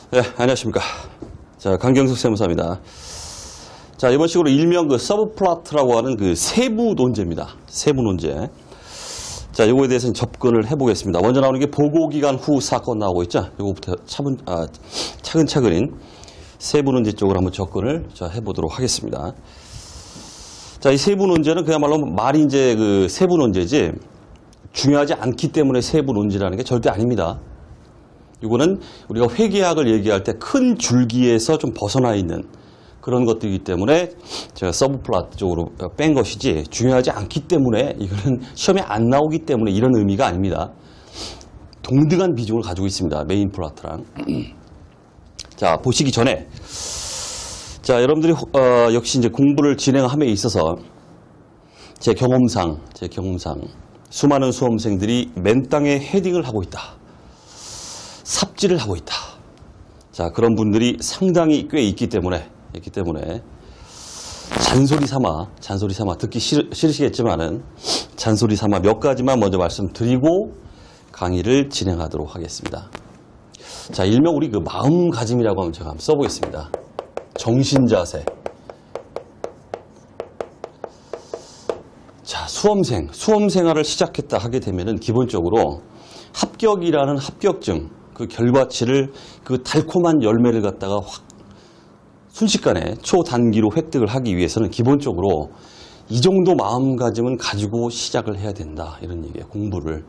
네, 안녕하십니까. 자, 강경석 세무사입니다. 자, 이번 식으로 일명 그 서브플라트라고 하는 그 세부 논제입니다. 세부 논제. 자, 요거에 대해서는 접근을 해보겠습니다. 먼저 나오는 게 보고기간 후 사건 나오고 있죠. 요거부터 차근차근인 세부 논제 쪽으로 한번 접근을 해보도록 하겠습니다. 자, 이 세부 논제는 그야말로 말이 이제 그 세부 논제지 중요하지 않기 때문에 세부 논제라는 게 절대 아닙니다. 이거는 우리가 회계학을 얘기할 때 큰 줄기에서 좀 벗어나 있는 그런 것들이기 때문에 제가 서브플라트 쪽으로 뺀 것이지 중요하지 않기 때문에 이거는 시험에 안 나오기 때문에 이런 의미가 아닙니다. 동등한 비중을 가지고 있습니다. 메인 플라트랑. 자, 보시기 전에 자, 여러분들이 역시 이제 공부를 진행함에 있어서 제 경험상 수많은 수험생들이 맨땅에 헤딩을 하고 있다. 삽질을 하고 있다. 자, 그런 분들이 상당히 꽤 있기 때문에 잔소리 삼아 듣기 싫으시겠지만은 잔소리 삼아 몇 가지만 먼저 말씀드리고 강의를 진행하도록 하겠습니다. 자, 일명 우리 그 마음가짐이라고 하면 제가 한번 써보겠습니다. 정신자세. 자, 수험 생활을 시작했다 하게 되면은 기본적으로 합격이라는 합격증, 그 결과치를 그 달콤한 열매를 갖다가 확 순식간에 초단기로 획득을 하기 위해서는 기본적으로 이 정도 마음가짐은 가지고 시작을 해야 된다. 이런 얘기예요. 공부를.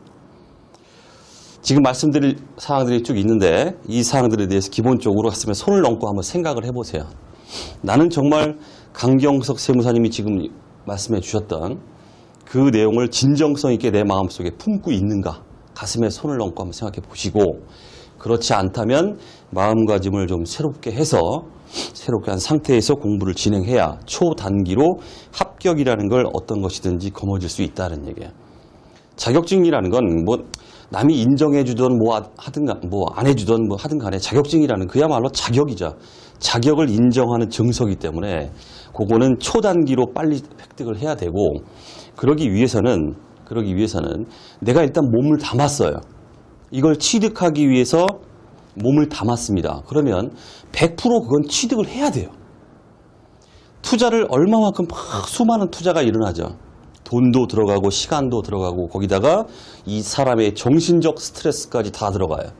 지금 말씀드릴 사항들이 쭉 있는데 이 사항들에 대해서 기본적으로 가슴에 손을 얹고 한번 생각을 해보세요. 나는 정말 강경석 세무사님이 지금 말씀해 주셨던 그 내용을 진정성 있게 내 마음속에 품고 있는가? 가슴에 손을 얹고 한번 생각해 보시고 그렇지 않다면 마음가짐을 좀 새롭게 한 상태에서 공부를 진행해야 초단기로 합격이라는 걸 어떤 것이든지 거머쥘 수 있다는 얘기예요. 자격증이라는 건 뭐 남이 인정해 주든 뭐 하든 뭐 안 해주든 뭐 하든 간에 자격증이라는 그야말로 자격이죠. 자격을 인정하는 증서이기 때문에 그거는 초단기로 빨리 획득을 해야 되고 그러기 위해서는 내가 일단 몸을 담았어요. 이걸 취득하기 위해서 몸을 담았습니다. 그러면 100% 그건 취득을 해야 돼요. 투자를 얼마만큼 수많은 투자가 일어나죠. 돈도 들어가고 시간도 들어가고 거기다가 이 사람의 정신적 스트레스까지 다 들어가요.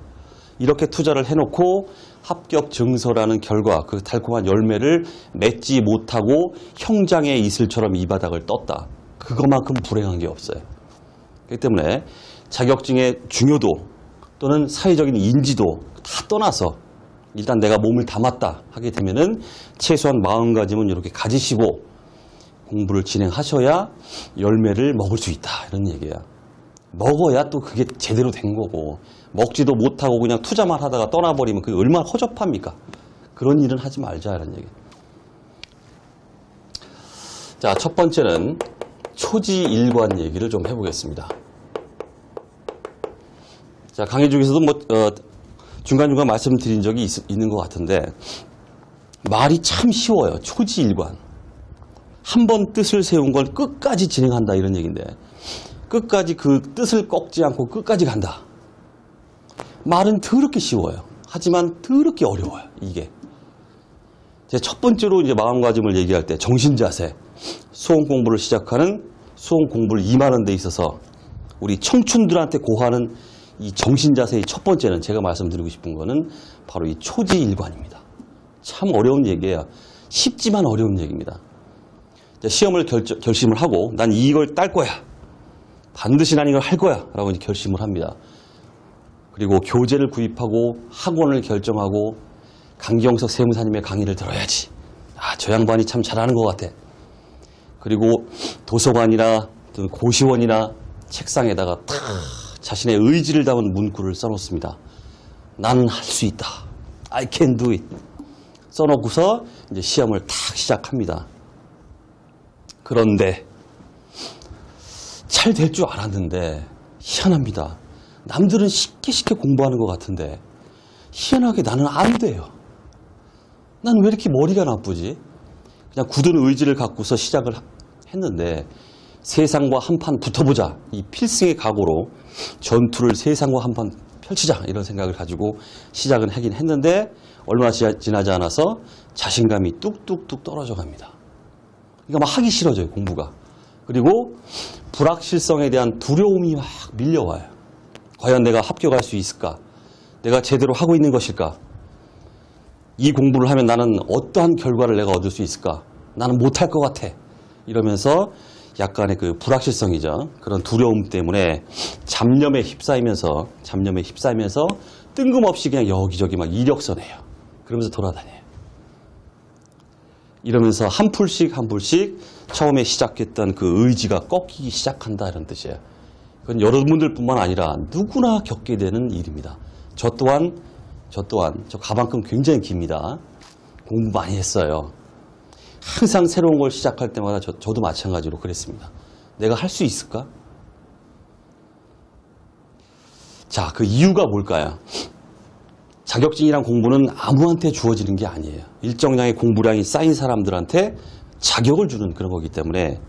이렇게 투자를 해놓고 합격 증서라는 결과 그 달콤한 열매를 맺지 못하고 형장의 이슬처럼 이 바닥을 떴다. 그것만큼 불행한 게 없어요. 그렇기 때문에 자격증의 중요도 또는 사회적인 인지도 다 떠나서 일단 내가 몸을 담았다 하게 되면은 최소한 마음가짐은 이렇게 가지시고 공부를 진행하셔야 열매를 먹을 수 있다. 이런 얘기야. 먹어야 또 그게 제대로 된 거고 먹지도 못하고 그냥 투자만 하다가 떠나버리면 그게 얼마나 허접합니까? 그런 일은 하지 말자. 이런 얘기. 자, 첫 번째는 초지일관 얘기를 좀 해보겠습니다. 자, 강의 중에서도 중간중간 말씀드린 적이 있는 것 같은데 말이 참 쉬워요. 초지일관. 한 번 뜻을 세운 걸 끝까지 진행한다 이런 얘기인데 끝까지 그 뜻을 꺾지 않고 끝까지 간다. 말은 더럽게 쉬워요. 하지만 더럽게 어려워요. 이게. 제 첫 번째로 이제 마음가짐을 얘기할 때 정신자세. 수험 공부를 시작하는 수험 공부를 임하는 데 있어서 우리 청춘들한테 고하는 이 정신자세의 첫 번째는 제가 말씀드리고 싶은 거는 바로 이 초지일관입니다. 참 어려운 얘기예요. 쉽지만 어려운 얘기입니다. 시험을 결심을 하고 난 이걸 딸 거야. 반드시 난 이걸 할 거야. 라고 이제 결심을 합니다. 그리고 교재를 구입하고 학원을 결정하고 강경석 세무사님의 강의를 들어야지. 아, 저 양반이 참 잘하는 것 같아. 그리고 도서관이나 고시원이나 책상에다가 탁 자신의 의지를 담은 문구를 써놓습니다. 나는 할 수 있다. I can do it. 써놓고서 이제 시험을 탁 시작합니다. 그런데 잘 될 줄 알았는데 희한합니다. 남들은 쉽게 공부하는 것 같은데 희한하게 나는 안 돼요. 난 왜 이렇게 머리가 나쁘지? 그냥 굳은 의지를 갖고서 시작을 했는데 세상과 한판 붙어보자. 이 필승의 각오로 전투를 세상과 한판 펼치자 이런 생각을 가지고 시작은 하긴 했는데 얼마 지나지 않아서 자신감이 뚝뚝뚝 떨어져 갑니다. 그러니까 막 하기 싫어져요, 공부가. 그리고 불확실성에 대한 두려움이 막 밀려와요. 과연 내가 합격할 수 있을까? 내가 제대로 하고 있는 것일까? 이 공부를 하면 나는 어떠한 결과를 내가 얻을 수 있을까? 나는 못할 것 같아. 이러면서 약간의 그 불확실성이죠. 그런 두려움 때문에 잡념에 휩싸이면서 뜬금없이 그냥 여기저기 막 이력서 내요. 그러면서 돌아다녀요. 이러면서 한 풀씩 처음에 시작했던 그 의지가 꺾이기 시작한다 이런 뜻이에요. 그건 여러분들뿐만 아니라 누구나 겪게 되는 일입니다. 저 또한 저 가방끈 굉장히 깁니다. 공부 많이 했어요. 항상 새로운 걸 시작할 때마다 저도 마찬가지로 그랬습니다. 내가 할 수 있을까? 자, 그 이유가 뭘까요? 자격증이란 공부는 아무한테 주어지는 게 아니에요. 일정량의 공부량이 쌓인 사람들한테 자격을 주는 그런 거기 때문에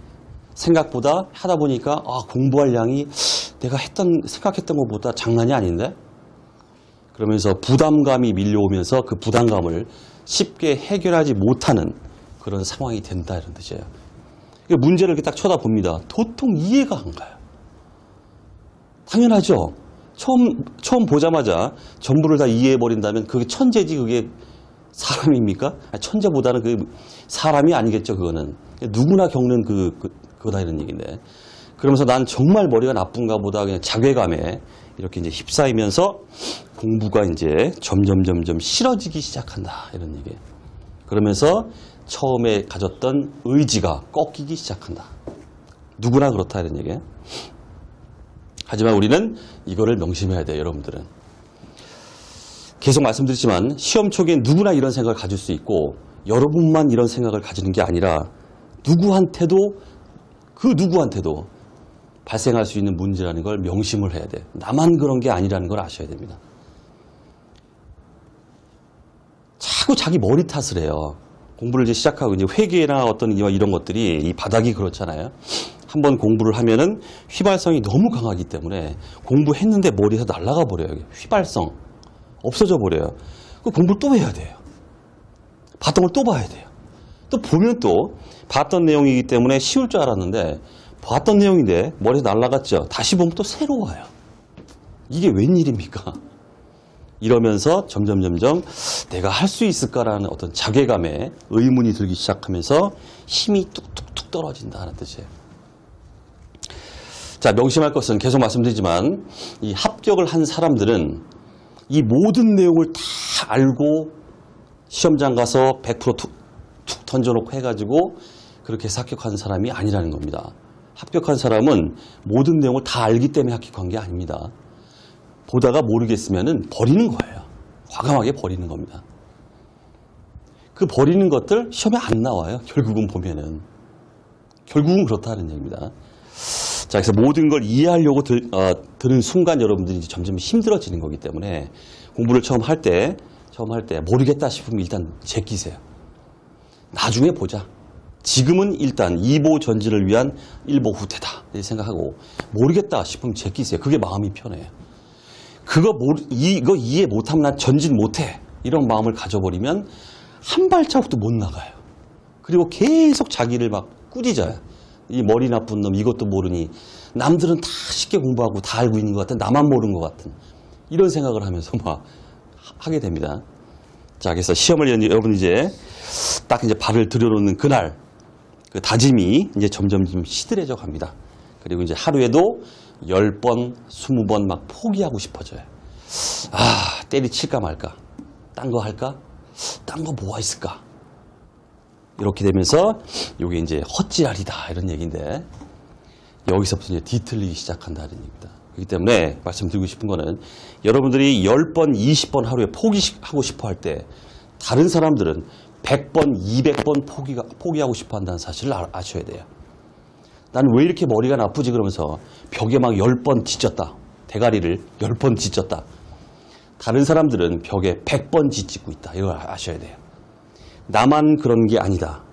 생각보다 하다 보니까 공부할 양이 내가 생각했던 것보다 장난이 아닌데? 그러면서 부담감이 밀려오면서 그 부담감을 쉽게 해결하지 못하는 그런 상황이 된다 이런 뜻이에요. 문제를 이렇게 딱 쳐다봅니다. 도통 이해가 안 가요. 당연하죠. 처음 보자마자 전부를 다 이해해버린다면 그게 천재지 그게 사람입니까? 천재보다는 그 사람이 아니겠죠. 그거는 누구나 겪는 그거다 이런 얘기인데, 그러면서 난 정말 머리가 나쁜가 보다 그냥 자괴감에 이렇게 이제 휩싸이면서 공부가 이제 점점 싫어지기 시작한다 이런 얘기예요. 그러면서 처음에 가졌던 의지가 꺾이기 시작한다. 누구나 그렇다 이런 얘기예요. 하지만 우리는 이거를 명심해야 돼요, 여러분들은. 계속 말씀드리지만 시험 초기엔 누구나 이런 생각을 가질 수 있고 여러분만 이런 생각을 가지는 게 아니라 그 누구한테도 발생할 수 있는 문제라는 걸 명심을 해야 돼요. 나만 그런 게 아니라는 걸 아셔야 됩니다. 자꾸 자기 머리 탓을 해요. 공부를 이제 시작하고 이제 회계나 어떤 이런 것들이 이 바닥이 그렇잖아요. 한번 공부를 하면은 휘발성이 너무 강하기 때문에 공부했는데 머리에서 날아가 버려요. 휘발성 없어져 버려요. 그 공부를 또 해야 돼요. 봤던 걸 또 봐야 돼요. 또 보면 또 봤던 내용이기 때문에 쉬울 줄 알았는데 봤던 내용인데 머리에서 날아갔죠. 다시 보면 또 새로워요. 이게 웬일입니까? 이러면서 점점 내가 할 수 있을까라는 어떤 자괴감에 의문이 들기 시작하면서 힘이 뚝뚝뚝 떨어진다는 뜻이에요. 자, 명심할 것은 계속 말씀드리지만 이 합격을 한 사람들은 이 모든 내용을 다 알고 시험장 가서 100% 툭 던져놓고 해가지고 그렇게 해서 합격한 사람이 아니라는 겁니다. 합격한 사람은 모든 내용을 다 알기 때문에 합격한 게 아닙니다. 보다가 모르겠으면 버리는 거예요. 과감하게 버리는 겁니다. 그 버리는 것들 시험에 안 나와요. 결국은 보면은. 결국은 그렇다는 얘기입니다. 자, 그래서 모든 걸 이해하려고 드는 순간 여러분들이 이제 점점 힘들어지는 거기 때문에 공부를 처음 할 때 모르겠다 싶으면 일단 제끼세요. 나중에 보자. 지금은 일단 2보 전진을 위한 1보 후퇴다. 이렇게 생각하고 모르겠다 싶으면 제끼세요. 그게 마음이 편해요. 이거 이해 못하면 난 전진 못해. 이런 마음을 가져버리면 한 발자국도 못 나가요. 그리고 계속 자기를 막 꾸짖어요. 이 머리 나쁜 놈 이것도 모르니 남들은 다 쉽게 공부하고 다 알고 있는 것 같은 나만 모르는 것 같은 이런 생각을 하면서 막 하게 됩니다. 자, 그래서 시험을 여러분 이제 딱 이제 발을 들여놓는 그날 그 다짐이 이제 점점 시들해져 갑니다. 그리고 이제 하루에도 10번, 20번 막 포기하고 싶어져요. 때리칠까 말까? 딴 거 할까? 딴 거 뭐가 있을까? 이렇게 되면서 이게 이제 헛지랄이다 이런 얘기인데 여기서부터 이제 뒤틀리기 시작한다는 얘기입니다. 그렇기 때문에 말씀드리고 싶은 거는 여러분들이 10번, 20번 하루에 포기하고 싶어 할 때 다른 사람들은 100번, 200번 포기하고 싶어 한다는 사실을 아셔야 돼요. 난 왜 이렇게 머리가 나쁘지 그러면서 벽에 막 10번 지쳤다. 대가리를 10번 지쳤다. 다른 사람들은 벽에 100번 지치고 있다. 이걸 아셔야 돼요. 나만 그런 게 아니다.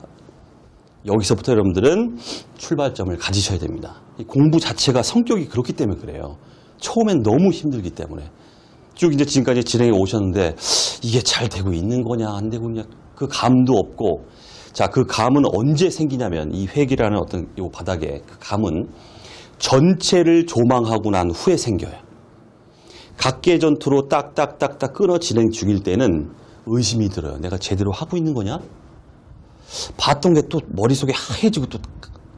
여기서부터 여러분들은 출발점을 가지셔야 됩니다. 이 공부 자체가 성격이 그렇기 때문에 그래요. 처음엔 너무 힘들기 때문에. 쭉 이제 지금까지 진행해 오셨는데 이게 잘 되고 있는 거냐 안 되고 있냐 그 감도 없고 자, 그 감은 언제 생기냐면 이 회기라는 어떤 이 바닥에 그 감은 전체를 조망하고 난 후에 생겨요. 각계 전투로 딱딱딱딱 끊어 진행 중일 때는 의심이 들어요. 내가 제대로 하고 있는 거냐? 봤던 게 또 머릿속에 하얘지고 또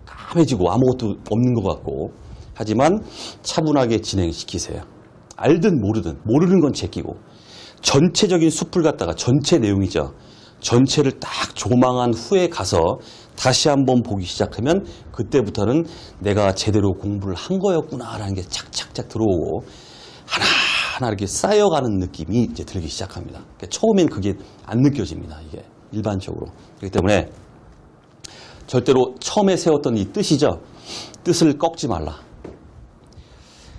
까매지고 아무것도 없는 것 같고 하지만 차분하게 진행시키세요. 알든 모르든 모르는 건 제끼고 전체적인 숲을 갖다가 전체 내용이죠. 전체를 딱 조망한 후에 가서 다시 한번 보기 시작하면 그때부터는 내가 제대로 공부를 한 거였구나라는 게 착착착 들어오고 하나하나 이렇게 쌓여가는 느낌이 이제 들기 시작합니다. 그러니까 처음엔 그게 안 느껴집니다. 이게 일반적으로. 그렇기 때문에 절대로 처음에 세웠던 이 뜻이죠. 뜻을 꺾지 말라.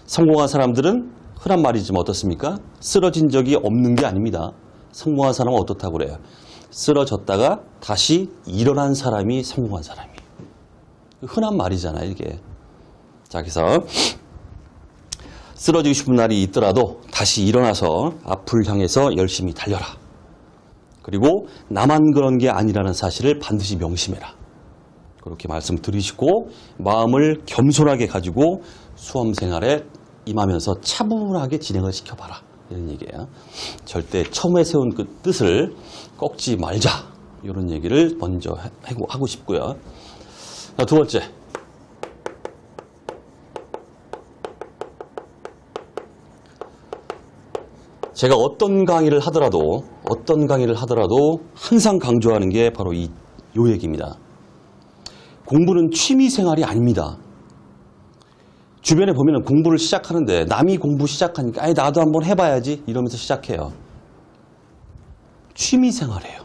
성공한 사람들은 흔한 말이지만 어떻습니까? 쓰러진 적이 없는 게 아닙니다. 성공한 사람은 어떻다고 그래요? 쓰러졌다가 다시 일어난 사람이 성공한 사람이에요. 흔한 말이잖아요, 이게. 자, 그래서 쓰러지고 싶은 날이 있더라도 다시 일어나서 앞을 향해서 열심히 달려라. 그리고 나만 그런 게 아니라는 사실을 반드시 명심해라. 그렇게 말씀드리시고 마음을 겸손하게 가지고 수험 생활에 임하면서 차분하게 진행을 시켜봐라. 이런 얘기예요. 절대 처음에 세운 그 뜻을 꺾지 말자. 이런 얘기를 먼저 하고 싶고요. 자, 두 번째. 제가 어떤 강의를 하더라도 항상 강조하는 게 바로 요 얘기입니다. 공부는 취미 생활이 아닙니다. 주변에 보면 공부를 시작하는데 남이 공부 시작하니까 아니 나도 한번 해봐야지 이러면서 시작해요. 취미 생활이에요.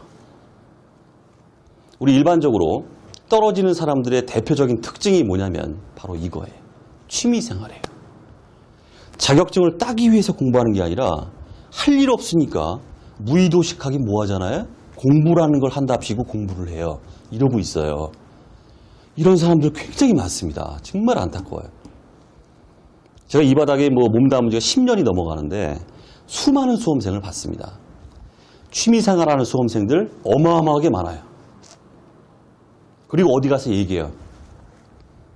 우리 일반적으로 떨어지는 사람들의 대표적인 특징이 뭐냐면 바로 이거예요. 취미 생활이에요. 자격증을 따기 위해서 공부하는 게 아니라 할 일 없으니까 무의도식하게 뭐 하잖아요? 공부라는 걸 한답시고 공부를 해요. 이러고 있어요. 이런 사람들 굉장히 많습니다. 정말 안타까워요. 제가 이 바닥에 몸담은 지가 10년이 넘어가는데 수많은 수험생을 봤습니다. 취미생활하는 수험생들 어마어마하게 많아요. 그리고 어디 가서 얘기해요.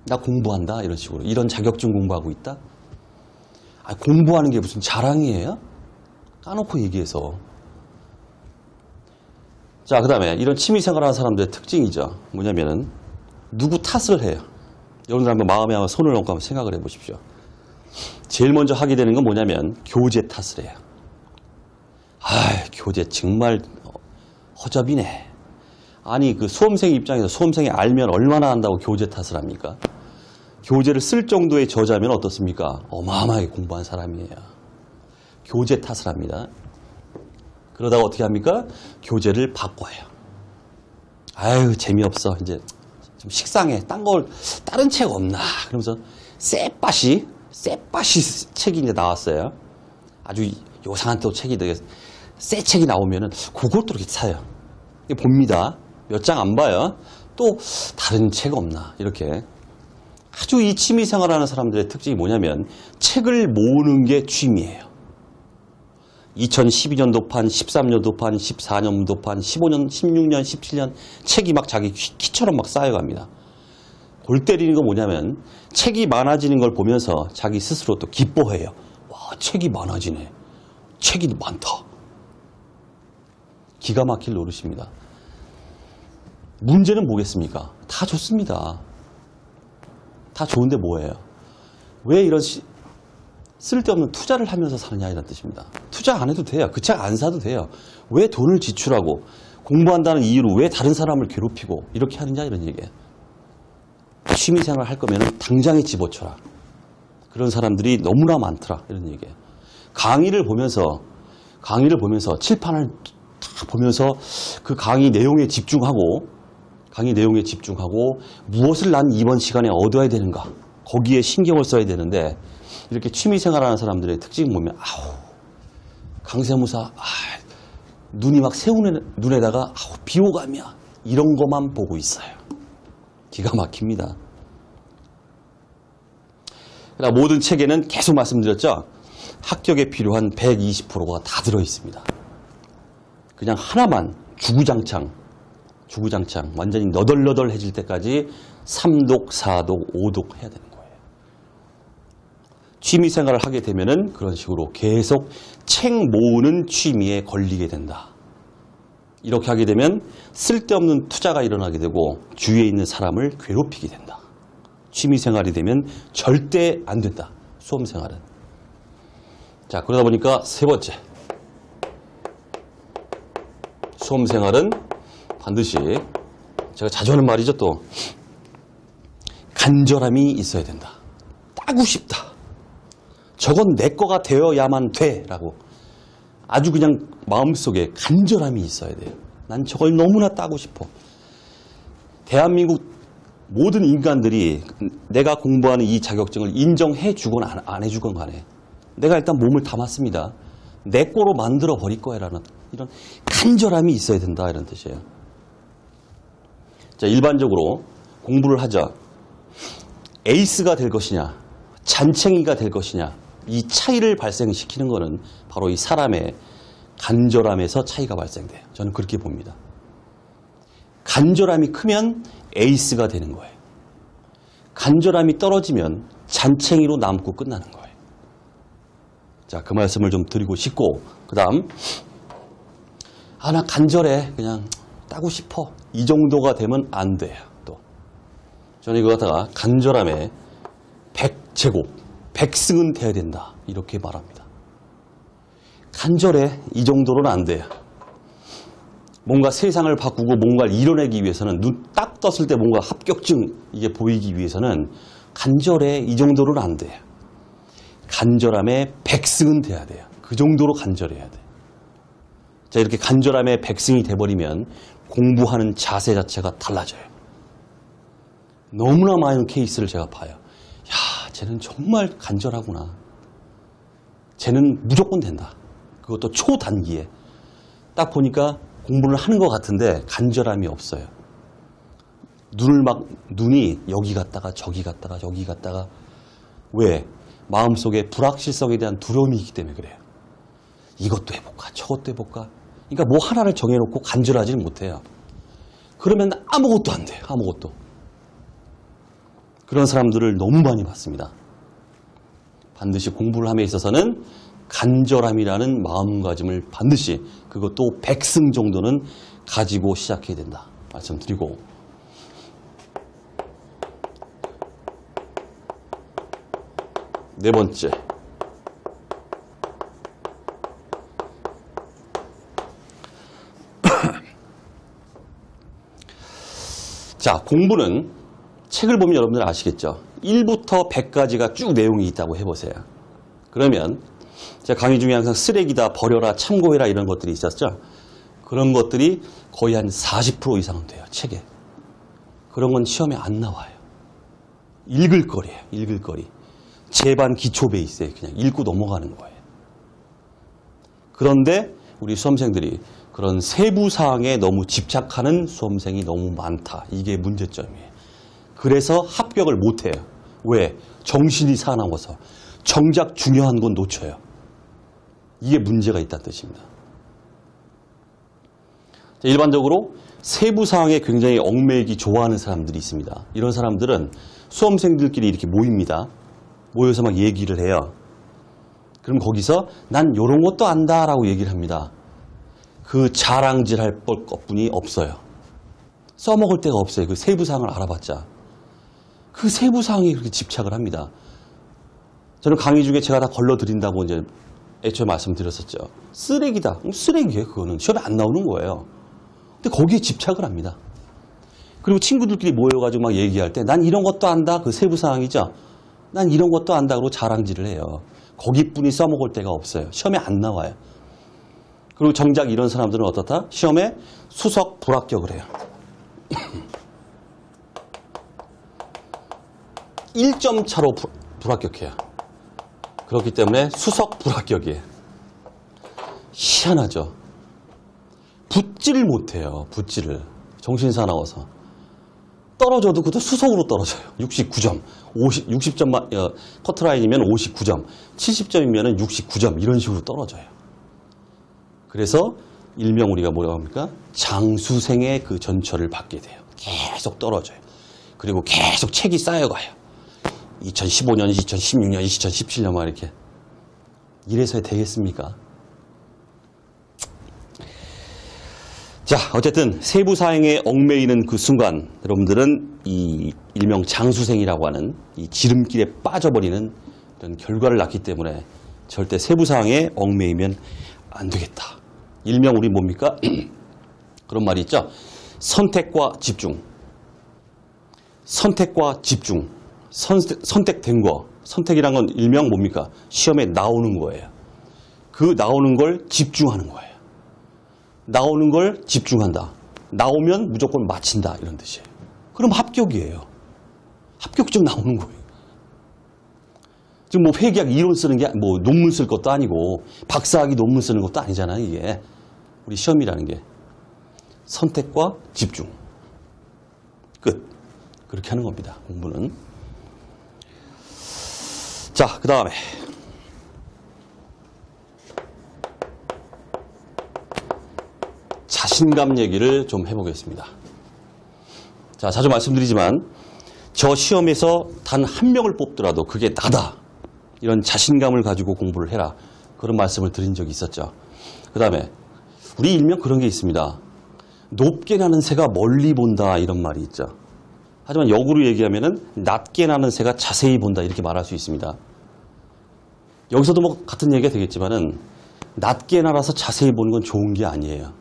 나 공부한다 이런 식으로. 이런 자격증 공부하고 있다. 공부하는 게 무슨 자랑이에요? 까놓고 얘기해서. 자, 그 다음에 이런 취미생활하는 사람들의 특징이죠. 뭐냐면은 누구 탓을 해요. 여러분들 한번 마음에 한번 손을 얹고 한번 생각을 해보십시오. 제일 먼저 하게 되는 건 뭐냐면 교재 탓을 해요. 교재 정말 허접이네. 아니 그 수험생 입장에서 수험생이 알면 얼마나 한다고 교재 탓을 합니까? 교재를 쓸 정도의 저자면 어떻습니까? 어마어마하게 공부한 사람이에요. 교재 탓을 합니다. 그러다가 어떻게 합니까? 교재를 바꿔요. 재미없어. 이제 좀 식상해. 다른 책 없나? 그러면서 쎄빠시 책이 이제 나왔어요. 아주 요상한 또 책이 되게 새 책이 나오면은 그것도 이렇게 사요. 봅니다. 몇 장 안 봐요. 또 다른 책 없나? 이렇게. 아주 이 취미 생활하는 사람들의 특징이 뭐냐면 책을 모으는 게 취미예요. 2012년도판, 13년도판, 14년도판, 15년, 16년, 17년 책이 막 자기 키처럼 막 쌓여갑니다. 골 때리는 건 뭐냐면 책이 많아지는 걸 보면서 자기 스스로 또 기뻐해요. 와, 책이 많아지네. 책이 많다. 기가 막힐 노릇입니다. 문제는 뭐겠습니까? 다 좋습니다. 다 좋은데 뭐예요? 왜 이런 쓸데없는 투자를 하면서 사느냐 이런 뜻입니다. 투자 안 해도 돼요. 그 책 안 사도 돼요. 왜 돈을 지출하고 공부한다는 이유로 왜 다른 사람을 괴롭히고 이렇게 하느냐 이런 얘기예요. 취미생활 할 거면 당장에 집어쳐라. 그런 사람들이 너무나 많더라 이런 얘기예요. 강의를 보면서 칠판을 다 보면서 그 강의 내용에 집중하고 무엇을 난 이번 시간에 얻어야 되는가 거기에 신경을 써야 되는데 이렇게 취미생활하는 사람들의 특징이 보면 강세무사 눈이 막 새우는 눈에다가 비호감이야 이런 것만 보고 있어요. 기가 막힙니다. 그러니까 모든 책에는 계속 말씀드렸죠. 합격에 필요한 120%가 다 들어있습니다. 그냥 하나만 주구장창 완전히 너덜너덜해질 때까지 3독, 4독, 5독 해야 되는 거예요. 취미생활을 하게 되면은 그런 식으로 계속 책 모으는 취미에 걸리게 된다. 이렇게 하게 되면 쓸데없는 투자가 일어나게 되고 주위에 있는 사람을 괴롭히게 된다. 취미생활이 되면 절대 안 된다. 수험생활은. 자, 그러다 보니까 세 번째. 수험생활은 반드시 제가 자주 하는 말이죠 또. 간절함이 있어야 된다. 따고 싶다. 저건 내 거가 되어야만 돼 라고 아주 그냥 마음속에 간절함이 있어야 돼요. 난 저걸 너무나 따고 싶어. 대한민국 모든 인간들이 내가 공부하는 이 자격증을 인정해 주건 안 해주건 간에 내가 일단 몸을 담았습니다. 내 거로 만들어 버릴 거야 라는 이런 간절함이 있어야 된다 이런 뜻이에요. 자, 일반적으로 공부를 하자. 에이스가 될 것이냐 잔챙이가 될 것이냐 이 차이를 발생시키는 것은 바로 이 사람의 간절함에서 차이가 발생돼요. 저는 그렇게 봅니다. 간절함이 크면 에이스가 되는 거예요. 간절함이 떨어지면 잔챙이로 남고 끝나는 거예요. 자, 그 말씀을 좀 드리고 싶고 그 다음 나 간절해 그냥 따고 싶어 이 정도가 되면 안 돼요. 또 저는 이거 갖다가 간절함에 100제곱 100승은 돼야 된다 이렇게 말합니다. 간절해 이 정도로는 안 돼요. 뭔가 세상을 바꾸고 뭔가를 이뤄내기 위해서는 눈 딱 떴을 때 뭔가 합격증 이게 보이기 위해서는 간절해 이 정도로는 안 돼요. 간절함에 100승은 돼야 돼요. 그 정도로 간절해야 돼요. 자, 이렇게 간절함에 100승이 돼버리면 공부하는 자세 자체가 달라져요. 너무나 많은 케이스를 제가 봐요. 야, 쟤는 정말 간절하구나. 쟤는 무조건 된다. 그것도 초단기에. 딱 보니까 공부를 하는 것 같은데 간절함이 없어요. 눈이 여기 갔다가 저기 갔다가 여기 갔다가 왜? 마음속에 불확실성에 대한 두려움이 있기 때문에 그래요. 이것도 해볼까 저것도 해볼까. 그러니까 뭐 하나를 정해놓고 간절하지는 못해요. 그러면 아무것도 안 돼요. 아무것도. 그런 사람들을 너무 많이 봤습니다. 반드시 공부를 함에 있어서는 간절함이라는 마음가짐을 반드시 그것도 100승 정도는 가지고 시작해야 된다 말씀드리고 네 번째 자, 공부는 책을 보면 여러분들 아시겠죠? 1부터 100까지가 쭉 내용이 있다고 해보세요. 그러면 제가 강의 중에 항상 쓰레기다, 버려라, 참고해라 이런 것들이 있었죠. 그런 것들이 거의 한 40% 이상은 돼요. 책에. 그런 건 시험에 안 나와요. 읽을 거리예요. 읽을 거리. 제반 기초 베이스에 그냥 읽고 넘어가는 거예요. 그런데 우리 수험생들이 그런 세부 사항에 너무 집착하는 수험생이 너무 많다. 이게 문제점이에요. 그래서 합격을 못해요. 왜? 정신이 사나워서. 정작 중요한 건 놓쳐요. 이게 문제가 있다는 뜻입니다. 일반적으로 세부 사항에 굉장히 얽매이기 좋아하는 사람들이 있습니다. 이런 사람들은 수험생들끼리 이렇게 모입니다. 모여서 막 얘기를 해요. 그럼 거기서 난 이런 것도 안다라고 얘기를 합니다. 그 자랑질할 것뿐이 없어요. 써먹을 데가 없어요. 그 세부 사항을 알아봤자. 그 세부 사항에 그렇게 집착을 합니다. 저는 강의 중에 제가 다 걸러드린다고 이제 애초에 말씀드렸었죠. 쓰레기다. 쓰레기예요. 그거는 시험에 안 나오는 거예요. 근데 거기에 집착을 합니다. 그리고 친구들끼리 모여가지고 막 얘기할 때 난 이런 것도 안다. 그 세부 사항이죠. 난 이런 것도 안다. 그러고 자랑질을 해요. 거기뿐이 써먹을 데가 없어요. 시험에 안 나와요. 그리고 정작 이런 사람들은 어떻다? 시험에 수석 불합격을 해요. 1점 차로 불합격해요. 그렇기 때문에 수석 불합격이에요. 희한하죠. 붙지를 못해요. 붙지를. 정신 사나워서. 떨어져도 그것도 수석으로 떨어져요. 69점. 60점, 커트라인이면 59점, 70점이면 69점 이런 식으로 떨어져요. 그래서 일명 우리가 뭐라고 합니까? 장수생의 그 전철을 받게 돼요. 계속 떨어져요. 그리고 계속 책이 쌓여가요. 2015년, 2016년, 2017년 막 이렇게. 이래서 되겠습니까? 자, 어쨌든 세부 사항에 얽매이는 그 순간 여러분들은 이 일명 장수생이라고 하는 이 지름길에 빠져버리는 이런 결과를 낳기 때문에 절대 세부 사항에 얽매이면 안 되겠다. 일명 우리 뭡니까? 그런 말이 있죠. 선택과 집중. 선택과 집중. 선택된 거. 선택이란 건 일명 뭡니까? 시험에 나오는 거예요. 그 나오는 걸 집중하는 거예요. 나오는 걸 집중한다. 나오면 무조건 마친다. 이런 뜻이에요. 그럼 합격이에요. 합격증 나오는 거예요. 지금 뭐 회계학 이론 쓰는 게 뭐 논문 쓸 것도 아니고 박사학위 논문 쓰는 것도 아니잖아요. 이게 우리 시험이라는 게 선택과 집중. 끝. 그렇게 하는 겁니다. 공부는. 자, 그 다음에 자신감 얘기를 좀 해보겠습니다. 자, 자주 말씀드리지만 저 시험에서 단 한 명을 뽑더라도 그게 나다. 이런 자신감을 가지고 공부를 해라. 그런 말씀을 드린 적이 있었죠. 그 다음에 우리 일명 그런 게 있습니다. 높게 나는 새가 멀리 본다 이런 말이 있죠. 하지만 역으로 얘기하면은 낮게 나는 새가 자세히 본다 이렇게 말할 수 있습니다. 여기서도 뭐 같은 얘기가 되겠지만은 낮게 날아서 자세히 보는 건 좋은 게 아니에요.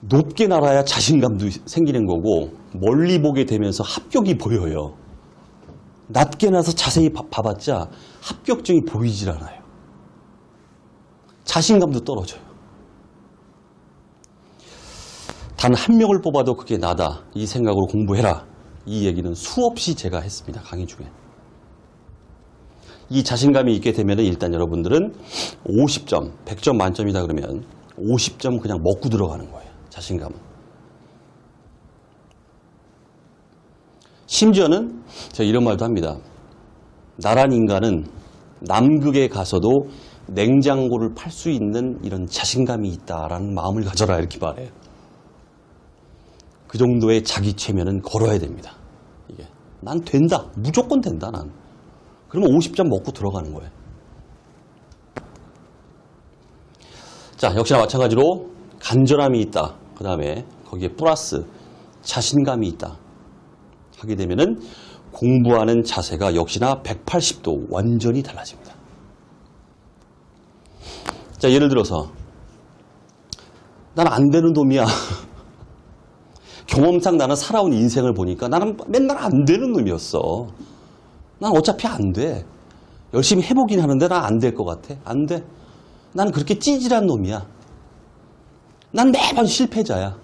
높게 날아야 자신감도 생기는 거고 멀리 보게 되면서 합격이 보여요. 낮게 나서 자세히 봐봤자 합격증이 보이질 않아요. 자신감도 떨어져요. 단 한 명을 뽑아도 그게 나다. 이 생각으로 공부해라. 이 얘기는 수없이 제가 했습니다. 강의 중에. 이 자신감이 있게 되면 일단 여러분들은 50점, 100점 만점이다 그러면 50점 그냥 먹고 들어가는 거예요. 자신감은. 심지어는 제가 이런 말도 합니다. 나란 인간은 남극에 가서도 냉장고를 팔 수 있는 이런 자신감이 있다라는 마음을 가져라 이렇게 말해요. 그 정도의 자기 최면은 걸어야 됩니다. 이게 난 된다. 무조건 된다. 난. 그러면 50점 먹고 들어가는 거예요. 자, 역시나 마찬가지로 간절함이 있다. 그 다음에 거기에 플러스 자신감이 있다. 하게 되면은 공부하는 자세가 역시나 180도 완전히 달라집니다. 자, 예를 들어서 나는 안 되는 놈이야. 경험상 나는 살아온 인생을 보니까 나는 맨날 안 되는 놈이었어. 난 어차피 안 돼. 열심히 해보긴 하는데 난 안 될 것 같아. 안 돼. 나는 그렇게 찌질한 놈이야. 난 매번 실패자야.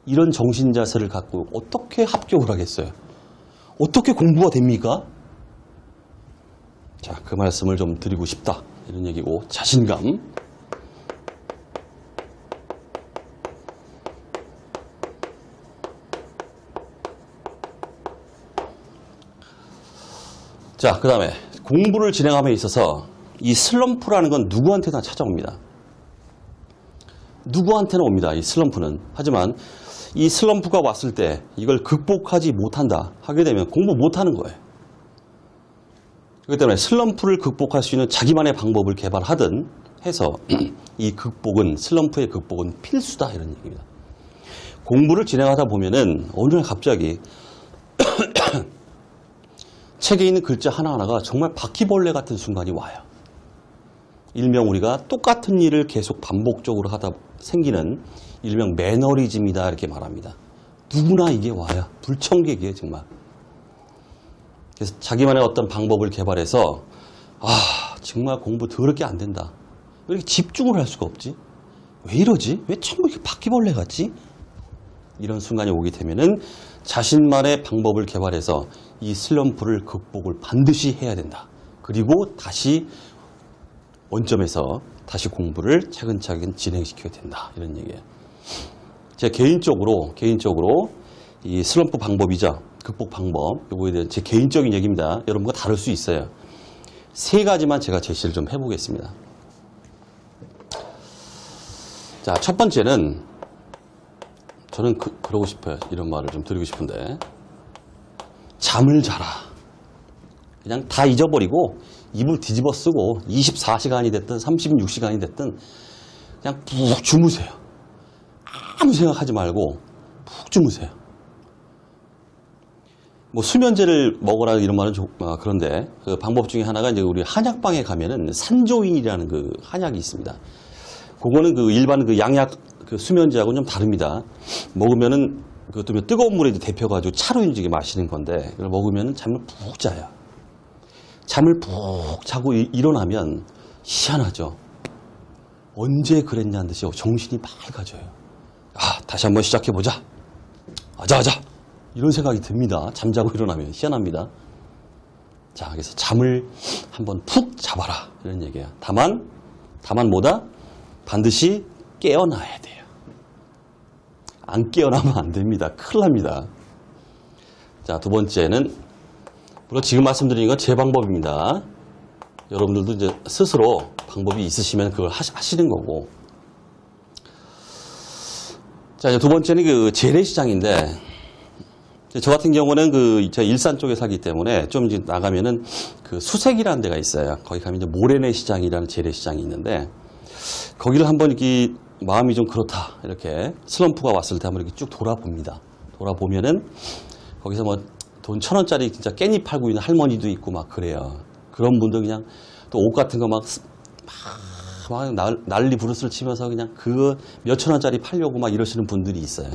이런 정신 자세를 갖고 어떻게 합격을 하겠어요? 어떻게 공부가 됩니까? 자, 그 말씀을 좀 드리고 싶다. 이런 얘기고, 자신감. 자, 그 다음에 공부를 진행함에 있어서 이 슬럼프라는 건 누구한테나 찾아옵니다. 누구한테나 옵니다. 이 슬럼프는. 하지만 이 슬럼프가 왔을 때 이걸 극복하지 못한다 하게 되면 공부 못하는 거예요. 그렇기 때문에 슬럼프를 극복할 수 있는 자기만의 방법을 개발하든 해서 이 극복은, 슬럼프의 극복은 필수다 이런 얘기입니다. 공부를 진행하다 보면은 어느 날 갑자기 책에 있는 글자 하나하나가 정말 바퀴벌레 같은 순간이 와요. 일명 우리가 똑같은 일을 계속 반복적으로 하다 생기는 일명 매너리즘이다 이렇게 말합니다. 누구나 이게 와요. 불청객이에요 정말. 그래서 자기만의 어떤 방법을 개발해서 정말 공부 더럽게 안 된다. 왜 이렇게 집중을 할 수가 없지? 왜 이러지? 왜 전부 이렇게 바퀴벌레 같지? 이런 순간이 오게 되면은 자신만의 방법을 개발해서 이 슬럼프를 극복을 반드시 해야 된다. 그리고 다시 원점에서 다시 공부를 차근차근 진행시켜야 된다. 이런 얘기예요. 제가 개인적으로 이 슬럼프 방법이죠. 극복 방법, 요거에 대한 제 개인적인 얘기입니다. 여러분과 다를 수 있어요. 세 가지만 제가 제시를 좀 해보겠습니다. 자, 첫 번째는 저는 그러고 싶어요. 이런 말을 좀 드리고 싶은데, 잠을 자라. 그냥 다 잊어버리고 이불 뒤집어 쓰고 24시간이 됐든 36시간이 됐든 그냥 푹 주무세요. 아무 생각하지 말고 푹 주무세요. 뭐 수면제를 먹으라 이런 말은 그런데 그 방법 중에 하나가 이제 우리 한약방에 가면은 산조인이라는 그 한약이 있습니다. 그거는 그 일반 그 양약 그 수면제하고는 좀 다릅니다. 먹으면은 그것도 뜨거운 물에 데펴가지고 차로 인지게 마시는 건데 그걸 먹으면은 잠을 푹 자요. 잠을 푹 자고 일어나면 희한하죠. 언제 그랬냐는 듯이 정신이 맑아져요. 아, 다시 한번 시작해보자. 아자아자. 이런 생각이 듭니다. 잠자고 일어나면 희한합니다. 자, 그래서 잠을 한번 푹 잡아라. 이런 얘기예요. 다만 뭐다? 반드시 깨어나야 돼요. 안 깨어나면 안 됩니다. 큰일 납니다. 자, 두 번째는 물론 지금 말씀드리는 건 제 방법입니다. 여러분들도 이제 스스로 방법이 있으시면 그걸 하시는 거고. 자, 이제 두 번째는 그 재래시장인데, 저 같은 경우는 제가 일산 쪽에 살기 때문에 좀 이제 나가면은 그 수색이라는 데가 있어요. 거기 가면 이제 모래내 시장이라는 재래시장이 있는데, 거기를 한번 이렇게 마음이 좀 그렇다. 이렇게 슬럼프가 왔을 때 한번 이렇게 쭉 돌아봅니다. 돌아보면은 거기서 뭐 돈 1,000원짜리 진짜 깻잎 팔고 있는 할머니도 있고 막 그래요. 그런 분들 그냥 또 옷 같은 거 막 난리 부르스를 치면서 그냥 그거 몇천 원짜리 팔려고 막 이러시는 분들이 있어요.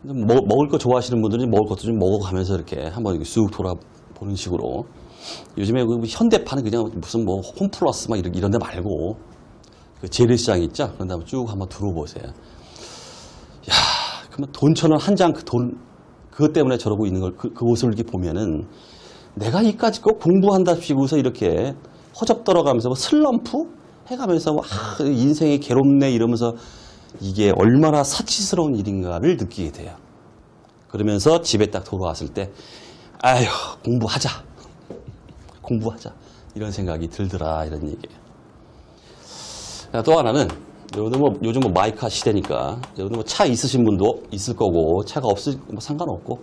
먹을 거 좋아하시는 분들은 먹을 것도 좀 먹어가면서 이렇게 한번 쑥 돌아보는 식으로. 요즘에 그 현대판은 그냥 무슨 뭐 홈플러스 막 이런 데 말고 그 재래시장 있죠? 그런 다음에 쭉 한번 들어보세요. 야, 그러면 돈 1,000원 한 장 그것 때문에 저러고 있는 걸 그 옷을 이렇게 보면은 내가 이까짓 거 공부한답시고서 이렇게 허접떨어가면서 뭐 슬럼프 해가면서 뭐 인생이 괴롭네 이러면서 이게 얼마나 사치스러운 일인가를 느끼게 돼요. 그러면서 집에 딱 돌아왔을 때 아휴 공부하자 이런 생각이 들더라 이런 얘기예요. 또 하나는 여러분들 뭐 요즘 뭐 마이카 시대니까 여러분들 뭐 차 있으신 분도 있을 거고 차가 없으면 뭐 상관없고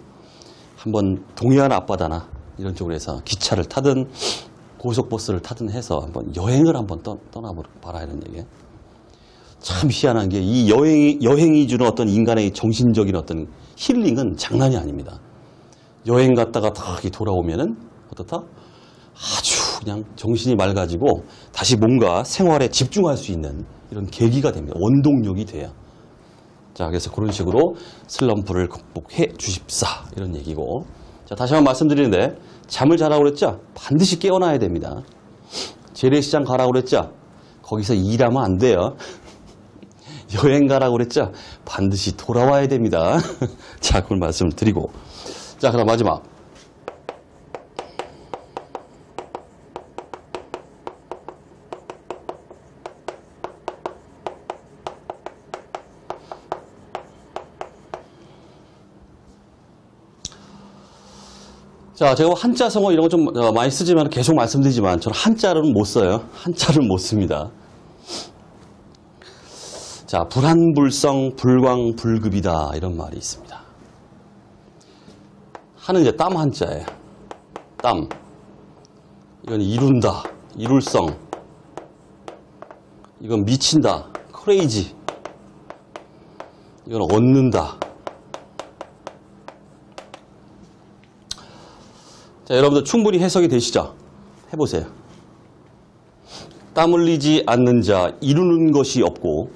한번 동해안 앞바다나 이런 쪽으로 해서 기차를 타든 고속버스를 타든 해서 한번 여행을 한번 떠나봐라 이런 얘기예요. 참 희한한 게 이 여행이 주는 어떤 인간의 정신적인 어떤 힐링은 장난이 아닙니다. 여행 갔다가 다 돌아오면은 어떻다? 아주 그냥 정신이 맑아지고 다시 뭔가 생활에 집중할 수 있는 이런 계기가 됩니다. 원동력이 돼요. 자, 그래서 그런 식으로 슬럼프를 극복해 주십사 이런 얘기고. 자, 다시 한번 말씀드리는데 잠을 자라고 그랬죠? 반드시 깨어나야 됩니다. 재래시장 가라고 그랬죠? 거기서 일하면 안 돼요. 여행 가라고 그랬죠? 반드시 돌아와야 됩니다. 자, 그걸 말씀을 드리고. 자, 그럼 마지막. 자, 제가 한자 성어 이런 거 좀 많이 쓰지만 계속 말씀드리지만 저는 한자는 못 써요. 한자를 못 씁니다. 자, 불한불성 불광불급이다 이런 말이 있습니다. 하는 이제 땀 한자예요. 땀. 이건 이룬다, 이룰성. 이건 미친다, 크레이지. 이건 얻는다. 자, 여러분들 충분히 해석이 되시죠? 해보세요. 땀 흘리지 않는 자 이루는 것이 없고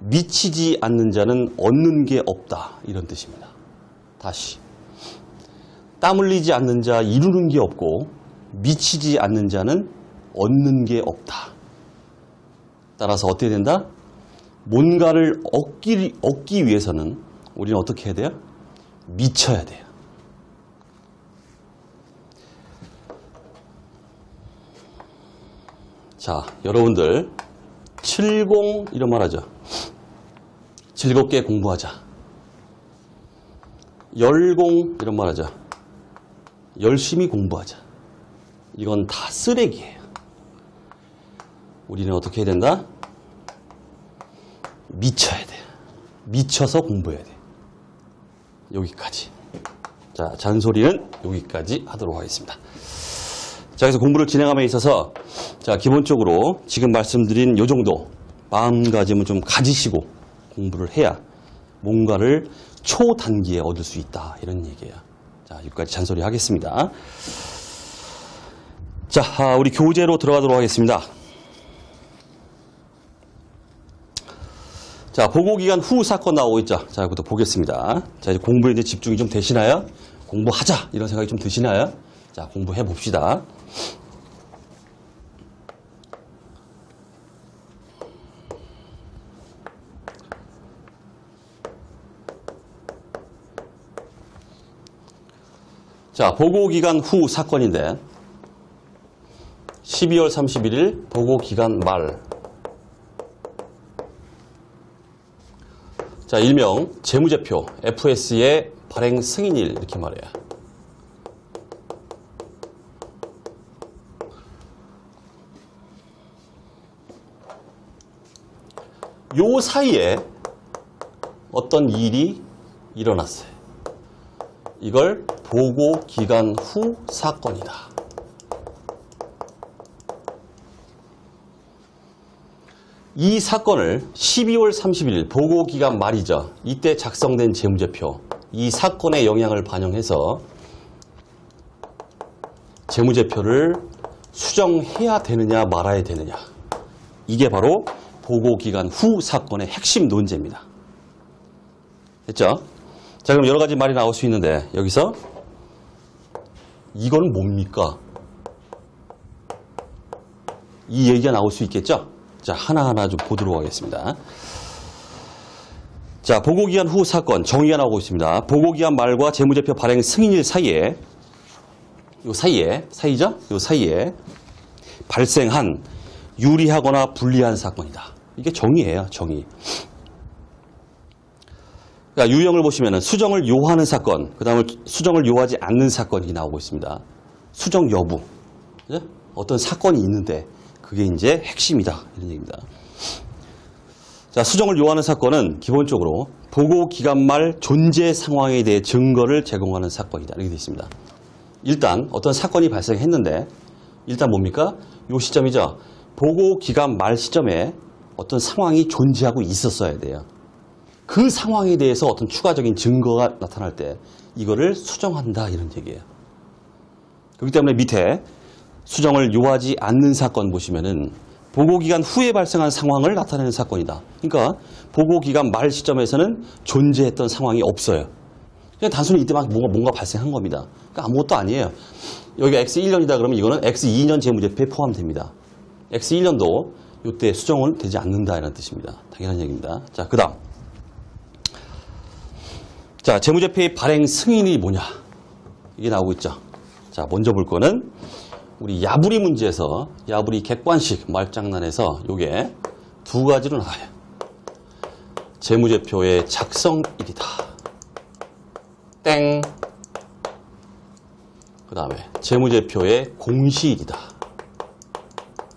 미치지 않는 자는 얻는 게 없다 이런 뜻입니다. 다시 땀 흘리지 않는 자 이루는 게 없고 미치지 않는 자는 얻는 게 없다. 따라서 어떻게 된다? 뭔가를 얻기 위해서는 우리는 어떻게 해야 돼요? 미쳐야 돼요. 자, 여러분들 70 이런 말 하죠. 즐겁게 공부하자. 열공 이런 말 하자. 열심히 공부하자. 이건 다 쓰레기예요. 우리는 어떻게 해야 된다? 미쳐야 돼. 미쳐서 공부해야 돼. 여기까지. 자, 잔소리는 여기까지 하도록 하겠습니다. 자, 그래서 공부를 진행함에 있어서 자, 기본적으로 지금 말씀드린 요 정도 마음가짐을 좀 가지시고 공부를 해야 뭔가를 초단기에 얻을 수 있다. 이런 얘기예요. 자, 여기까지 잔소리 하겠습니다. 자, 우리 교재로 들어가도록 하겠습니다. 자, 보고기간 후 사건 나오고 있죠. 자, 이것부터 보겠습니다. 자, 이제 공부에 이제 집중이 좀 되시나요? 공부하자! 이런 생각이 좀 드시나요? 자, 공부해 봅시다. 자, 보고기간 후 사건인데 12월 31일 보고기간 말. 자, 일명 재무제표 FS의 발행 승인일 이렇게 말해요. 요 사이에 어떤 일이 일어났어요. 이걸 보고기간 후 사건이다. 이 사건을 12월 31일 보고기간 말이죠. 이때 작성된 재무제표, 이 사건의 영향을 반영해서 재무제표를 수정해야 되느냐 말아야 되느냐. 이게 바로 보고기간 후 사건의 핵심 논제입니다. 됐죠? 자, 그럼 여러 가지 말이 나올 수 있는데 여기서 이건 뭡니까? 이 얘기가 나올 수 있겠죠? 자, 하나하나 좀 보도록 하겠습니다. 자, 보고기간 후 사건 정의가 나오고 있습니다. 보고기간 말과 재무제표 발행 승인일 사이에 사이죠? 요 사이에 발생한 유리하거나 불리한 사건이다. 이게 정의예요, 정의. 그러니까 유형을 보시면은 수정을 요하는 사건, 그 다음에 수정을 요하지 않는 사건이 나오고 있습니다. 수정 여부. 어떤 사건이 있는데 그게 이제 핵심이다. 이런 얘기입니다. 자, 수정을 요하는 사건은 기본적으로 보고 기간 말 존재 상황에 대해 증거를 제공하는 사건이다. 이렇게 되어 있습니다. 일단 어떤 사건이 발생했는데 일단 뭡니까? 요 시점이죠. 보고 기간 말 시점에 어떤 상황이 존재하고 있었어야 돼요. 그 상황에 대해서 어떤 추가적인 증거가 나타날 때 이거를 수정한다. 이런 얘기예요. 그렇기 때문에 밑에 수정을 요하지 않는 사건 보시면은 보고기간 후에 발생한 상황을 나타내는 사건이다. 그러니까 보고기간 말 시점에서는 존재했던 상황이 없어요. 그냥 단순히 이때만 뭔가 발생한 겁니다. 그러니까 아무것도 아니에요. 여기가 X1년이다 그러면 이거는 X2년 재무제표에 포함됩니다. X1년도 이때 수정은 되지 않는다 이런 뜻입니다. 당연한 얘기입니다. 자, 그 다음. 자, 재무제표의 발행 승인이 뭐냐. 이게 나오고 있죠. 자, 먼저 볼 거는 우리 야부리 문제에서 야부리 객관식 말장난에서 요게 두 가지로 나와요. 재무제표의 작성일이다. 땡. 그 다음에 재무제표의 공시일이다.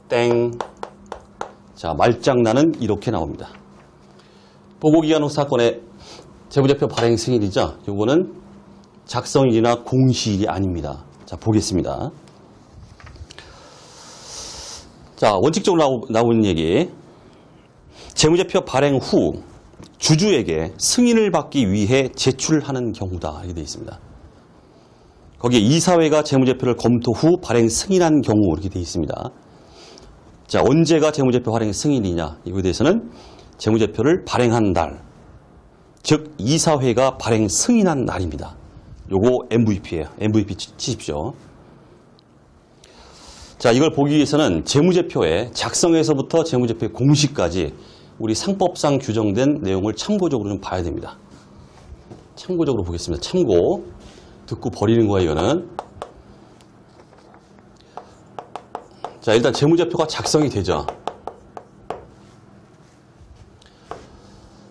땡. 자, 말장난은 이렇게 나옵니다. 보고기간 후 사건의 재무제표 발행 승인이죠. 요거는 작성일이나 공시일이 아닙니다. 자, 보겠습니다. 자, 원칙적으로 나오는 얘기. 재무제표 발행 후 주주에게 승인을 받기 위해 제출하는 경우다. 이렇게 되어 있습니다. 거기에 이사회가 재무제표를 검토 후 발행 승인한 경우 이렇게 되어 있습니다. 자, 언제가 재무제표 발행 승인이냐. 이거에 대해서는 재무제표를 발행한 날, 즉 이사회가 발행 승인한 날입니다. 요거 MVP예요. MVP 치십시오. 자, 이걸 보기 위해서는 재무제표의 작성에서부터 재무제표의 공시까지 우리 상법상 규정된 내용을 참고적으로 좀 봐야 됩니다. 참고적으로 보겠습니다. 참고. 듣고 버리는 거예요, 이거는. 자, 일단 재무제표가 작성이 되죠.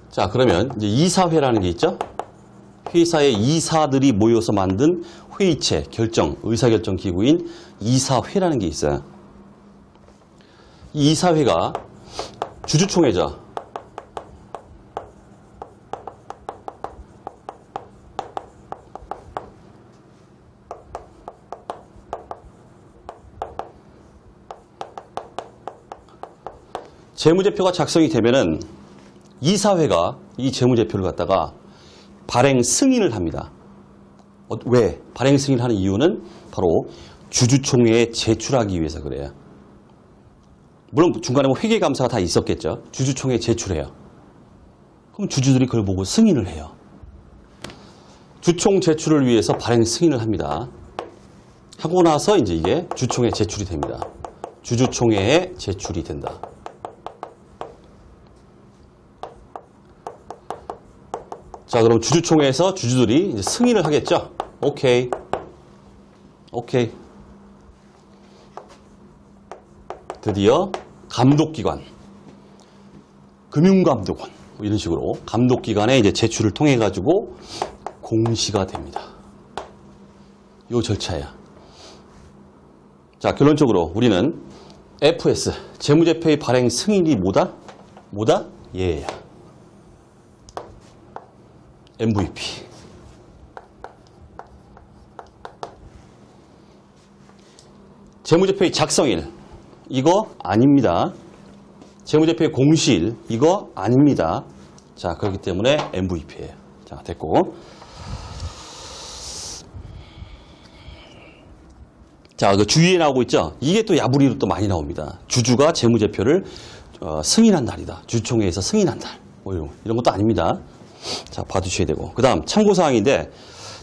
자, 그러면 이제 이사회라는 게 있죠. 회사의 이사들이 모여서 만든 회의체, 의사결정 기구인 이사회라는 게 있어요. 이 이사회가 주주총회죠. 재무제표가 작성이 되면은 이사회가 이 재무제표를 갖다가 발행 승인을 합니다. 왜? 발행 승인을 하는 이유는 바로 주주총회에 제출하기 위해서 그래요. 물론 중간에 뭐 회계감사가 다 있었겠죠. 주주총회에 제출해요. 그럼 주주들이 그걸 보고 승인을 해요. 주총 제출을 위해서 발행 승인을 합니다. 하고 나서 이제 이게 주총회에 제출이 됩니다. 주주총회에 제출이 된다. 자, 그럼 주주총회에서 주주들이 이제 승인을 하겠죠? 오케이. 드디어 감독기관, 금융감독원, 뭐 이런 식으로 감독기관에 이제 제출을 통해 가지고 공시가 됩니다. 요 절차야. 자, 결론적으로 우리는 FS, 재무제표의 발행 승인이 뭐다? 얘야. MVP. 재무제표의 작성일, 이거 아닙니다. 재무제표의 공시일, 이거 아닙니다. 자, 그렇기 때문에 MVP예요. 자, 됐고. 자, 그 주위에 나오고 있죠? 이게 또 야부리로 또 많이 나옵니다. 주주가 재무제표를 승인한 날이다. 주총회에서 승인한 날. 뭐 이런 것도 아닙니다. 자, 봐두셔야 되고. 그 다음 참고사항인데,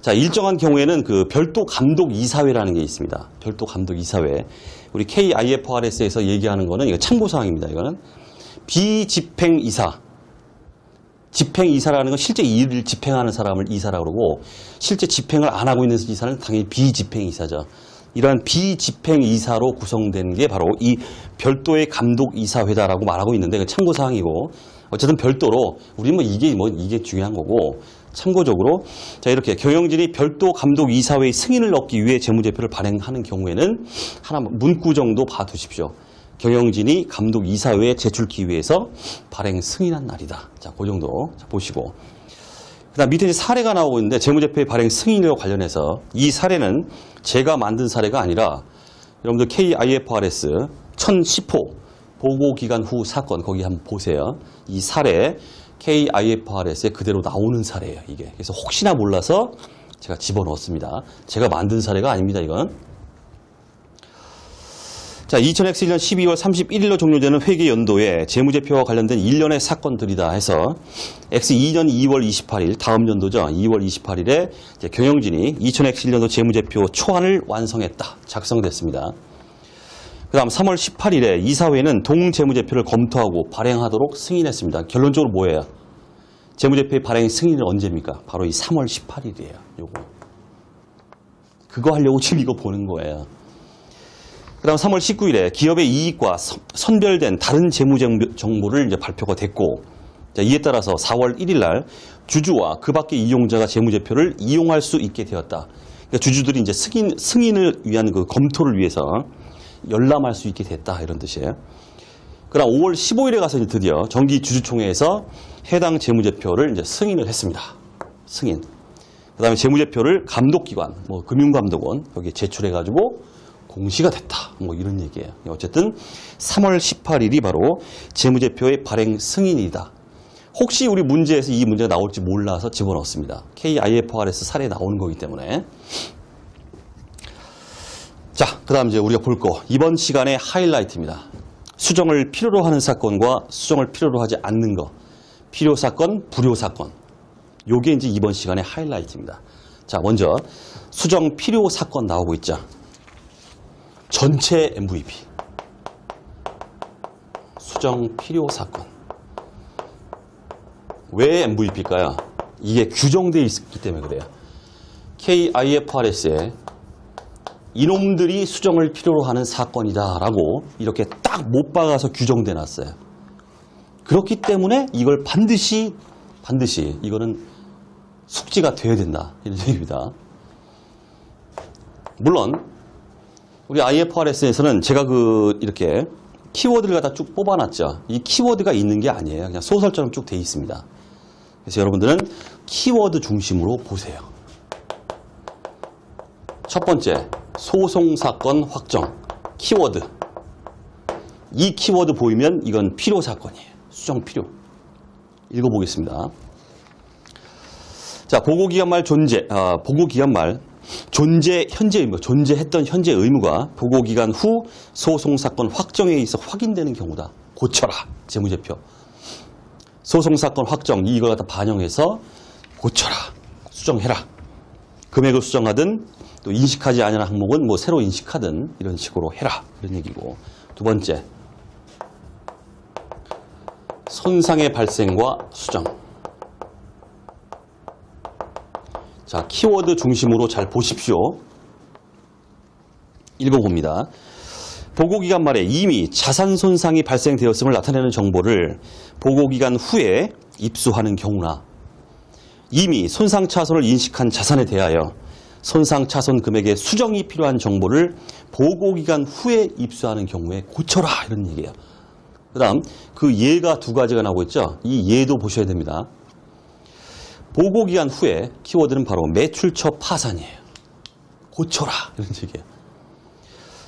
자, 일정한 경우에는 그 별도 감독 이사회라는 게 있습니다. 별도 감독 이사회. 우리 KIFRS에서 얘기하는 거는 이거 참고사항입니다. 이거는 비집행이사. 집행이사라는 건 실제 일을 집행하는 사람을 이사라고 그러고, 실제 집행을 안 하고 있는 이사는 당연히 비집행이사죠. 이러한 비집행이사로 구성된 게 바로 이 별도의 감독이사회다라고 말하고 있는데, 그 참고사항이고, 어쨌든 별도로 우리는 이게 중요한 거고, 참고적으로 자, 이렇게 경영진이 별도 감독이사회의 승인을 얻기 위해 재무제표를 발행하는 경우에는 하나 문구 정도 봐두십시오. 경영진이 감독이사회에 제출 기회에서 발행 승인한 날이다. 자, 그 정도 보시고. 그다음 밑에 이제 사례가 나오고 있는데, 재무제표의 발행 승인과 관련해서 이 사례는 제가 만든 사례가 아니라 여러분들 KIFRS 1010호 보고기간 후 사건, 거기 한번 보세요. 이 사례 KIFRS에 그대로 나오는 사례예요, 이게. 그래서 혹시나 몰라서 제가 집어넣었습니다. 제가 만든 사례가 아닙니다, 이건. 자, 2000X 1년 12월 31일로 종료되는 회계 연도에 재무제표와 관련된 일련의 사건들이다 해서 X 2년 2월 28일, 다음 연도죠. 2월 28일에 이제 경영진이 2000X 1년도 재무제표 초안을 완성했다. 작성됐습니다. 그 다음 3월 18일에 이사회는 동재무제표를 검토하고 발행하도록 승인했습니다. 결론적으로 뭐예요? 재무제표의 발행 승인은 언제입니까? 바로 이 3월 18일이에요. 요거. 그거 하려고 지금 이거 보는 거예요. 그 다음 3월 19일에 기업의 이익과 선별된 다른 재무 정보를 이제 발표가 됐고, 자, 이에 따라서 4월 1일 날 주주와 그 밖의 이용자가 재무제표를 이용할 수 있게 되었다. 그러니까 주주들이 이제 승인을 위한 그 검토를 위해서 열람할 수 있게 됐다, 이런 뜻이에요. 그다음 5월 15일에 가서 이제 드디어 정기 주주총회에서 해당 재무제표를 이제 승인을 했습니다. 승인. 그다음에 재무제표를 감독기관, 뭐 금융감독원 여기에 제출해가지고 공시가 됐다. 뭐 이런 얘기예요. 어쨌든 3월 18일이 바로 재무제표의 발행 승인이다. 혹시 우리 문제에서 이 문제가 나올지 몰라서 집어넣었습니다. KIFRS 사례에 나오는 거기 때문에. 자, 그 다음 이제 우리가 볼 거. 이번 시간의 하이라이트입니다. 수정을 필요로 하는 사건과 수정을 필요로 하지 않는 거. 필요 사건, 불요 사건. 요게 이제 이번 시간의 하이라이트입니다. 자, 먼저 수정 필요 사건 나오고 있죠. 전체 MVP. 수정 필요 사건. 왜 MVP일까요? 이게 규정되어 있기 때문에 그래요. KIFRS에 이놈들이 수정을 필요로 하는 사건이다라고 이렇게 딱 못 박아서 규정돼 놨어요. 그렇기 때문에 이걸 반드시 이거는 숙지가 되어야 된다. 이런 얘기입니다. 물론 우리 IFRS에서는 제가 이렇게 키워드를 갖다 쭉 뽑아놨죠. 이 키워드가 있는 게 아니에요. 그냥 소설처럼 쭉 돼 있습니다. 그래서 여러분들은 키워드 중심으로 보세요. 첫 번째, 소송사건 확정. 키워드. 이 키워드 보이면 이건 필요사건이에요. 수정 필요. 읽어보겠습니다. 자, 보고기간 말 보고기간 말 존재 현재 의무, 존재했던 현재 의무가 보고기간 후 소송사건 확정에 있어 확인되는 경우다. 고쳐라. 재무제표. 소송사건 확정, 이걸 갖다 반영해서 고쳐라. 수정해라. 금액을 수정하든 또 인식하지 않은 항목은 뭐 새로 인식하든 이런 식으로 해라. 이런 얘기고. 두 번째, 손상의 발생과 수정. 자, 키워드 중심으로 잘 보십시오. 읽어봅니다. 보고기간 말에 이미 자산 손상이 발생되었음을 나타내는 정보를 보고기간 후에 입수하는 경우나 이미 손상차손을 인식한 자산에 대하여 손상차손 금액의 수정이 필요한 정보를 보고기간 후에 입수하는 경우에 고쳐라. 이런 얘기예요. 그 다음 그 예가 두 가지가 나오고 있죠. 이 예도 보셔야 됩니다. 보고기간 후에 키워드는 바로 매출처 파산이에요. 고쳐라. 이런 얘기예요.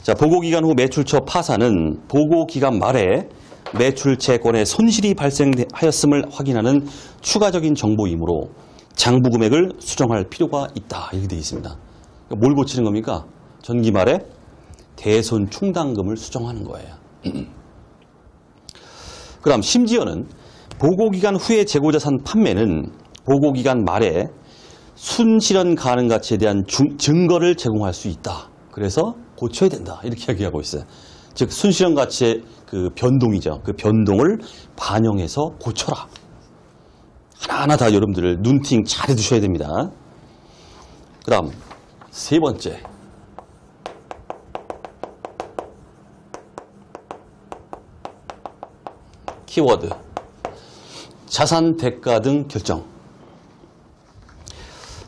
자, 보고기간 후 매출처 파산은 보고기간 말에 매출 채권에 손실이 발생하였음을 확인하는 추가적인 정보이므로 장부 금액을 수정할 필요가 있다. 이렇게 되어 있습니다. 그러니까 뭘 고치는 겁니까? 전기 말에 대손 충당금을 수정하는 거예요. 그 다음 심지어는 보고기간 후에 재고자산 판매는 보고기간 말에 순실현 가능 가치에 대한 증거를 제공할 수 있다. 그래서 고쳐야 된다. 이렇게 이야기하고 있어요. 즉 순실현 가치의 그 변동이죠. 그 변동을 반영해서 고쳐라. 하나하나 다 여러분들 눈팅 잘 해두셔야 됩니다. 그 다음 세 번째, 키워드 자산 대가 등 결정.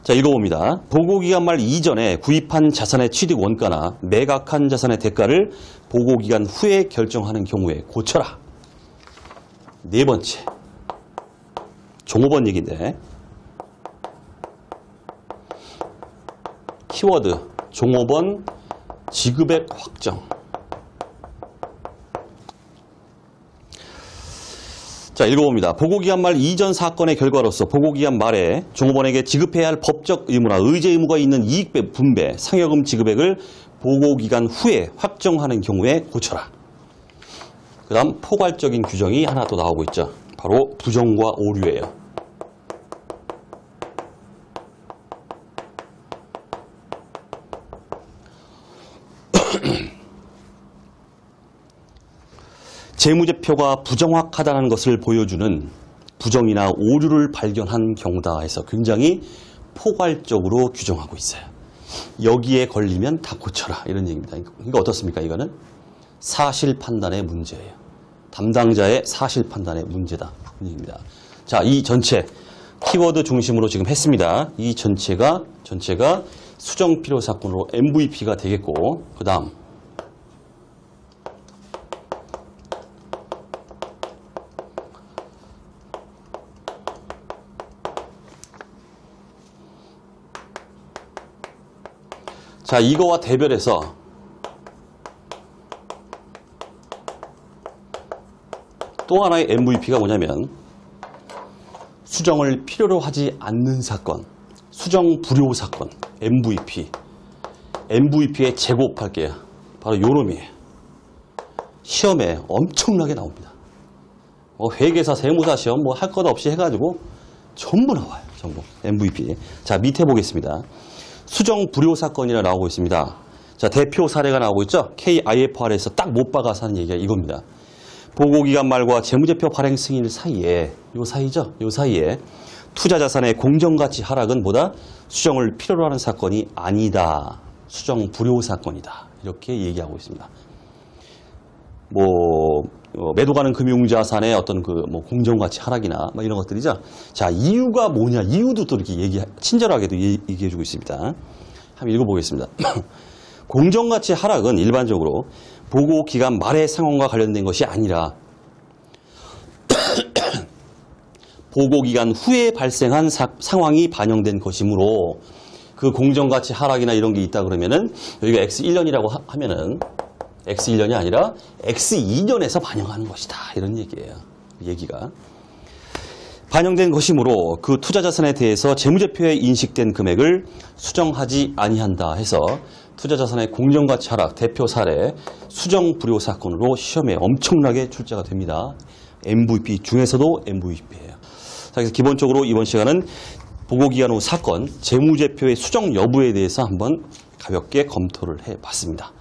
자, 읽어봅니다. 보고기간 말 이전에 구입한 자산의 취득 원가나 매각한 자산의 대가를 보고기간 후에 결정하는 경우에 고쳐라. 네 번째, 종업원 얘기인데 키워드 종업원 지급액 확정. 자, 읽어봅니다. 보고기간 말 이전 사건의 결과로서 보고기간 말에 종업원에게 지급해야 할 법적 의무나 의제 의무가 있는 이익 분배, 상여금 지급액을 보고기간 후에 확정하는 경우에 고쳐라. 그 다음 포괄적인 규정이 하나 또 나오고 있죠. 바로 부정과 오류예요. 재무제표가 부정확하다는 것을 보여주는 부정이나 오류를 발견한 경우다 해서 굉장히 포괄적으로 규정하고 있어요. 여기에 걸리면 다 고쳐라. 이런 얘기입니다. 그러니까 어떻습니까? 이거는 사실 판단의 문제예요. 담당자의 사실 판단의 문제다. 이런 얘기입니다. 자, 이 전체 키워드 중심으로 지금 했습니다. 이 전체가 수정 필요 사건으로 MVP가 되겠고, 그 다음 자, 이거와 대별해서 또 하나의 MVP가 뭐냐면 수정을 필요로 하지 않는 사건, 수정 불효 사건, MVP. MVP의 제곱할게요. 바로 요놈이에요. 시험에 엄청나게 나옵니다. 회계사, 세무사 시험 뭐 할 것 없이 해가지고 전부 나와요. 전부. MVP. 자, 밑에 보겠습니다. 수정 불효 사건이라 나오고 있습니다. 자, 대표 사례가 나오고 있죠. KIFR에서 딱 못 박아서 하는 얘기가 이겁니다. 보고기간 말과 재무제표 발행 승인 사이에, 요 사이죠. 요 사이에 투자자산의 공정가치 하락은 뭐다? 수정을 필요로 하는 사건이 아니다. 수정 불효 사건이다. 이렇게 얘기하고 있습니다. 뭐 매도 가는 금융자산의 어떤 그 뭐 공정가치 하락이나 뭐 이런 것들이죠. 자, 이유가 뭐냐? 이유도 또 이렇게 친절하게도 얘기해주고 있습니다. 한번 읽어보겠습니다. 공정가치 하락은 일반적으로 보고 기간 말의 상황과 관련된 것이 아니라 보고 기간 후에 발생한 상황이 반영된 것이므로 그 공정가치 하락이나 이런 게 있다 그러면은 여기가 X1년이라고 하면은 X1년이 아니라 X2년에서 반영하는 것이다. 이런 얘기예요. 얘기가. 반영된 것이므로 그 투자자산에 대해서 재무제표에 인식된 금액을 수정하지 아니한다 해서 투자자산의 공정가치 하락 대표 사례 수정 불효 사건으로 시험에 엄청나게 출제가 됩니다. MVP 중에서도 MVP예요. 그래서 기본적으로 이번 시간은 보고기간 후 사건 재무제표의 수정 여부에 대해서 한번 가볍게 검토를 해봤습니다.